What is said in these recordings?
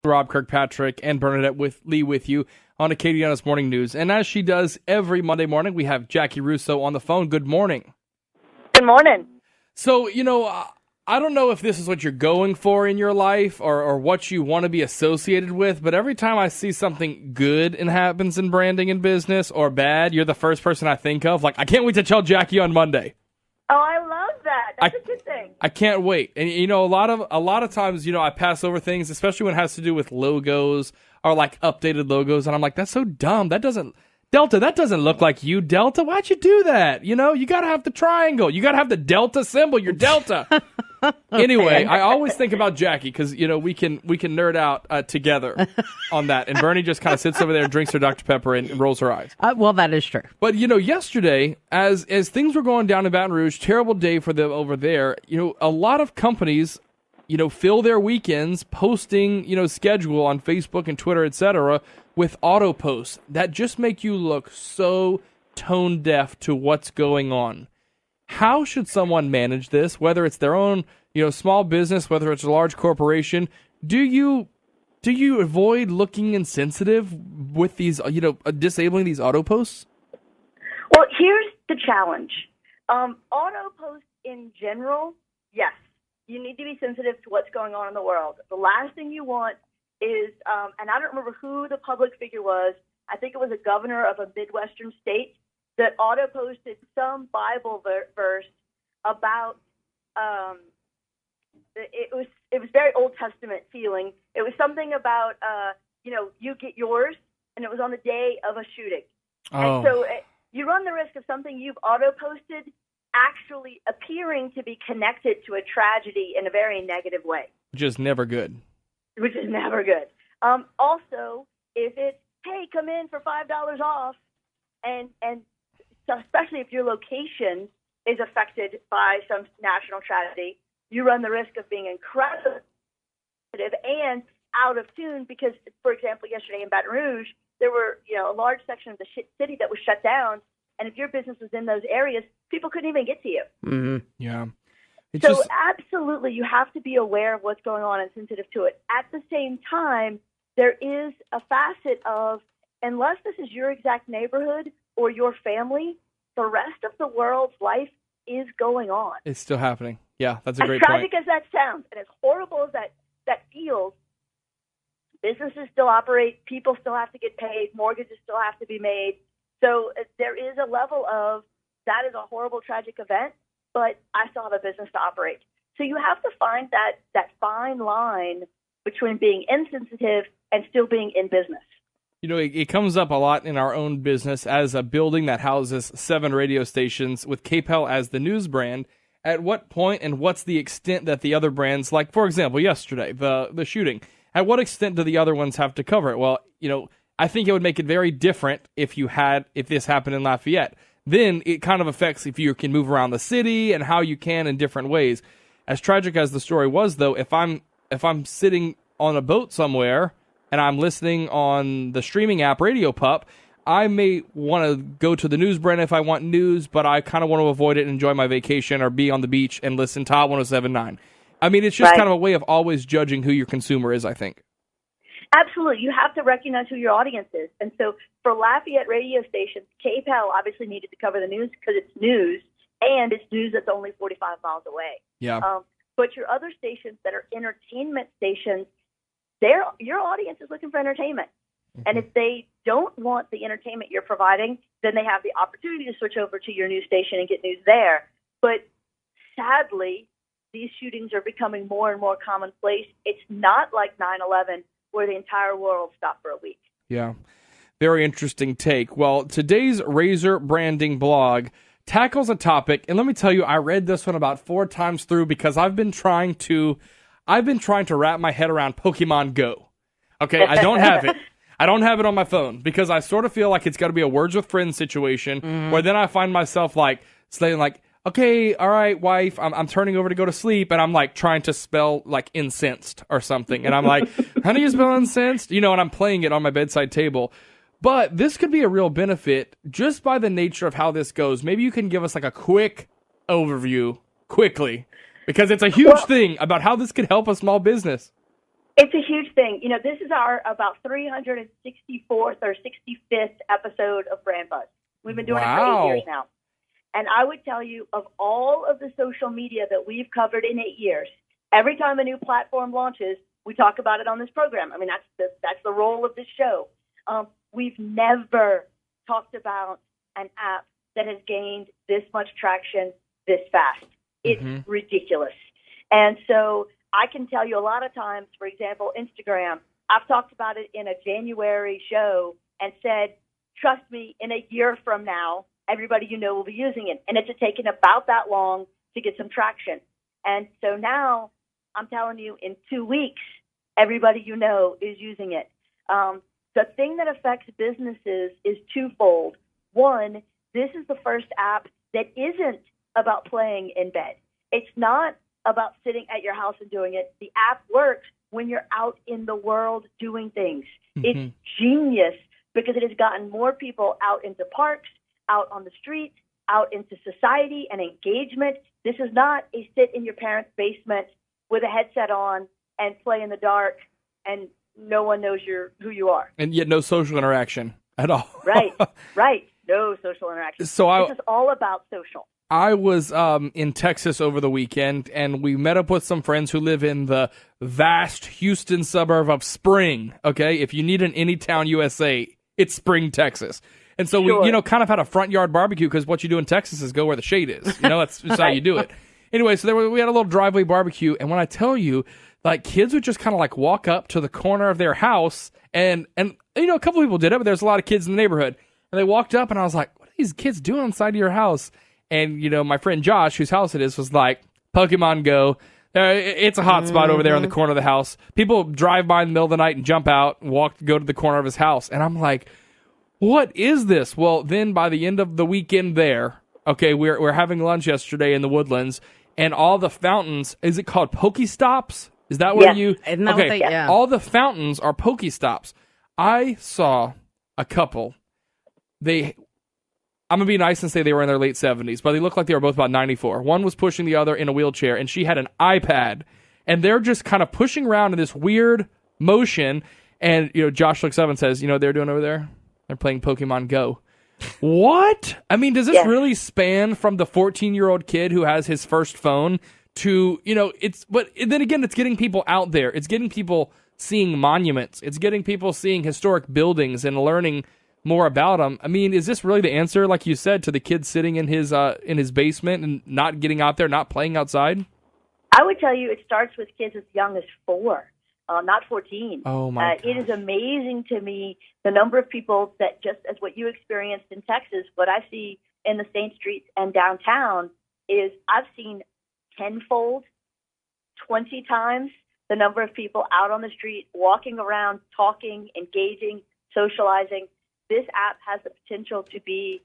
Rob Kirkpatrick and Bernadette Lee with you on Acadiana's Morning News. And as she does every Monday morning, we have Jaci Russo on the phone. Good morning. Good morning. So, I don't know if this is what you're going for in your life or what you want to be associated with, but every time I see something good and happens in branding and business or bad, you're the first person I think of. Like, I can't wait to tell Jaci on Monday. Oh, I love that. That's a good thing. I can't wait. And a lot of times, I pass over things, especially when it has to do with logos or like updated logos, and I'm like, that's so dumb. That doesn't look like you, Delta. Why'd you do that? You got to have the triangle. You got to have the Delta symbol. You're Delta. Anyway, I always think about Jaci because we can nerd out together on that. And Bernie just kind of sits over there, drinks her Dr. Pepper, and rolls her eyes. Well, that is true. But yesterday, as things were going down in Baton Rouge, terrible day for them over there. A lot of companies, fill their weekends posting schedule on Facebook and Twitter, etc., with auto posts that just make you look so tone deaf to what's going on. How should someone manage this, whether it's their own, small business, whether it's a large corporation? Do you avoid looking insensitive with these, disabling these auto posts? Well, here's the challenge. Auto posts in general, yes, you need to be sensitive to what's going on in the world. The last thing you want is, and I don't remember who the public figure was, I think it was a governor of a Midwestern state, that auto-posted some Bible verse about, it was very Old Testament feeling. It was something about, you get yours, and it was on the day of a shooting. Oh. And so you run the risk of something you've auto-posted actually appearing to be connected to a tragedy in a very negative way. Which is never good. Also, if it's, hey, come in for $5 off, and so especially if your location is affected by some national tragedy, you run the risk of being incredibly sensitive and out of tune because, for example, yesterday in Baton Rouge, there were a large section of the city that was shut down, and if your business was in those areas, people couldn't even get to you. Mm-hmm. Yeah. Absolutely, you have to be aware of what's going on and sensitive to it. At the same time, there is a facet of, unless this is your exact neighborhood or your family, the rest of the world's life is going on. It's still happening. Yeah, that's a great point. As tragic as that sounds, and as horrible as that feels, businesses still operate, people still have to get paid, mortgages still have to be made. So there is a level of, that is a horrible, tragic event, but I still have a business to operate. So you have to find that fine line between being insensitive and still being in business. It comes up a lot in our own business as a building that houses 7 radio stations with KPEL as the news brand. At what point and what's the extent that the other brands, like, for example, yesterday, the shooting, at what extent do the other ones have to cover it? Well, I think it would make it very different if this happened in Lafayette. Then it kind of affects if you can move around the city and how you can in different ways. As tragic as the story was, though, if I'm sitting on a boat somewhere and I'm listening on the streaming app Radio Pup, I may want to go to the news brand if I want news, but I kind of want to avoid it and enjoy my vacation or be on the beach and listen to Hot 107.9. I mean, it's just kind of a way of always judging who your consumer is, I think. Absolutely. You have to recognize who your audience is. And so for Lafayette radio stations, KPEL obviously needed to cover the news because it's news, and it's news that's only 45 miles away. Yeah. But your other stations that are entertainment stations, your audience is looking for entertainment. Mm-hmm. And if they don't want the entertainment you're providing, then they have the opportunity to switch over to your news station and get news there. But sadly, these shootings are becoming more and more commonplace. It's not like 9/11 where the entire world stopped for a week. Yeah. Very interesting take. Well, today's Razor branding blog tackles a topic, and let me tell you, I read this one about 4 times through because I've been trying to wrap my head around PokemonGo. Okay, I don't have it. I don't have it on my phone because I sort of feel like it's got to be a words with friends situation where then I find myself saying okay, all right, wife, I'm turning over to go to sleep, and I'm trying to spell incensed or something, and I'm like, how do you spell incensed? And I'm playing it on my bedside table. But this could be a real benefit just by the nature of how this goes. Maybe you can give us a quick overview quickly, because it's a huge thing about how this could help a small business. It's a huge thing. You know, this is our about 364th or 65th episode of Brand Buzz. We've been doing it for 8 years now. And I would tell you, of all of the social media that we've covered in 8 years, every time a new platform launches, we talk about it on this program. I mean, that's the role of this show. We've never talked about an app that has gained this much traction this fast. It's ridiculous. And so I can tell you a lot of times, for example, Instagram, I've talked about it in a January show and said, trust me, in a year from now, everybody you know will be using it. And it's taken about that long to get some traction. And so now I'm telling you, in 2 weeks, everybody you know is using it. The thing that affects businesses is twofold. One, this is the first app that isn't about playing in bed. It's not about sitting at your house and doing it. The app works when you're out in the world doing things. It's genius because it has gotten more people out into parks, out on the streets, out into society and engagement. This is not a sit in your parents' basement with a headset on and play in the dark and no one knows who you are. And yet no social interaction at all. Right. No social interaction. So this is all about social. I was in Texas over the weekend, and we met up with some friends who live in the vast Houston suburb of Spring. Okay, if you need an Anytown, USA, it's Spring, Texas. And so we, kind of had a front yard barbecue because what you do in Texas is go where the shade is. That's just how you do it. Anyway, so we had a little driveway barbecue, and when I tell you, like, kids would just kind of like walk up to the corner of their house, and a couple people did it, but there's a lot of kids in the neighborhood, and they walked up, and I was like, what are these kids doing inside of your house? And, my friend Josh, whose house it is, was like, PokemonGo. It's a hot spot over there in the corner of the house. People drive by in the middle of the night and jump out and go to the corner of his house. And I'm like, what is this? Well, then by the end of the weekend there, okay, we're having lunch yesterday in the Woodlands, and all the fountains, is it called Pokestops? Is that where you... Isn't that what yeah. All the fountains are Pokestops. I saw a couple. I'm going to be nice and say they were in their late 70s, but they looked like they were both about 94. One was pushing the other in a wheelchair, and she had an iPad. And they're just kind of pushing around in this weird motion. And, Josh looks up and says, what they're doing over there? They're playing Pokemon Go. What? I mean, does this really span from the 14-year-old kid who has his first phone to, but then again, it's getting people out there. It's getting people seeing monuments. It's getting people seeing historic buildings and learning more about them. I mean, is this really the answer, like you said, to the kid sitting in his basement and not getting out there, not playing outside? I would tell you it starts with kids as young as 4, not 14. Oh my! It is amazing to me the number of people that, just as what you experienced in Texas, what I see in the Saint Streets and downtown is I've seen tenfold, 20 times the number of people out on the street, walking around, talking, engaging, socializing. This app has the potential to be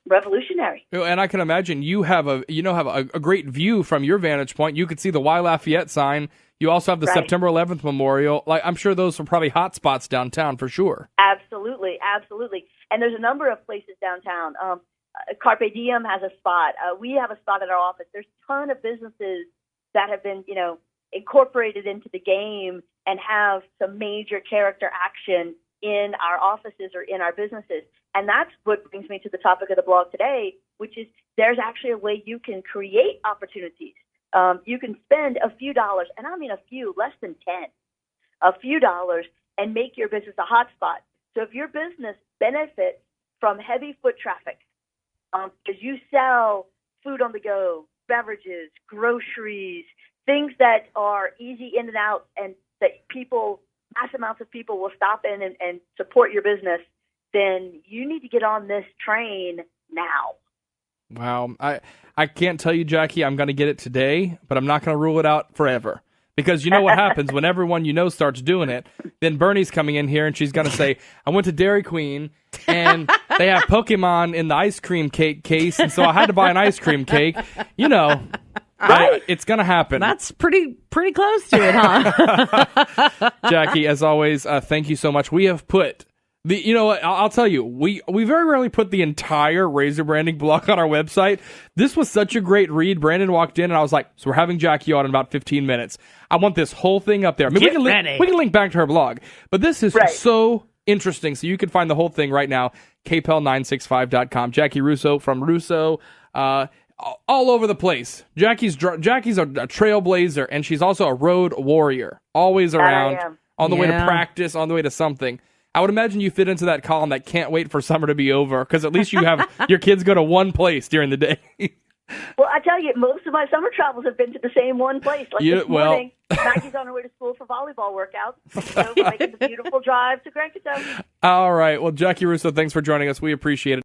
revolutionary. And I can imagine you have a great view from your vantage point. You could see the Y Lafayette sign. You also have the September 11th memorial. Like, I'm sure those are probably hot spots downtown for sure. Absolutely. And there's a number of places downtown. Carpe Diem has a spot. We have a spot at our office. There's a ton of businesses that have been, incorporated into the game and have some major character action in our offices or in our businesses. And that's what brings me to the topic of the blog today, which is there's actually a way you can create opportunities. You can spend a few dollars, and I mean a few, less than 10, a few dollars, and make your business a hotspot. So if your business benefits from heavy foot traffic, because you sell food on the go, beverages, groceries, things that are easy in and out and that mass amounts of people will stop in and support your business, then you need to get on this train now. Wow. I can't tell you, Jackie, I'm going to get it today, but I'm not going to rule it out forever. Because you know what happens when everyone starts doing it, then Bernie's coming in here and she's going to say, I went to Dairy Queen and they have Pokemon in the ice cream cake case, and so I had to buy an ice cream cake. Right. It's going to happen. That's pretty close to it, huh? Jackie, as always, thank you so much. We have put You know what? I'll tell you, we very rarely put the entire Razor branding blog on our website. This was such a great read. Brandon walked in, and I was like, so we're having Jackie on in about 15 minutes. I want this whole thing up there. I mean, we can link back to her blog, but this is so interesting. So you can find the whole thing right now, kpel965.com. Jaci Russo from Russo, all over the place. Jackie's a trailblazer, and she's also a road warrior, always around, on the way to practice, on the way to something. I would imagine you fit into that column that can't wait for summer to be over, because at least you have your kids go to one place during the day. Well, I tell you, most of my summer travels have been to the same one place. Like this morning, Maggie's on her way to school for volleyball workouts, so making the beautiful drive to Grand Cateau. All right. Well, Jaci Russo, thanks for joining us. We appreciate it.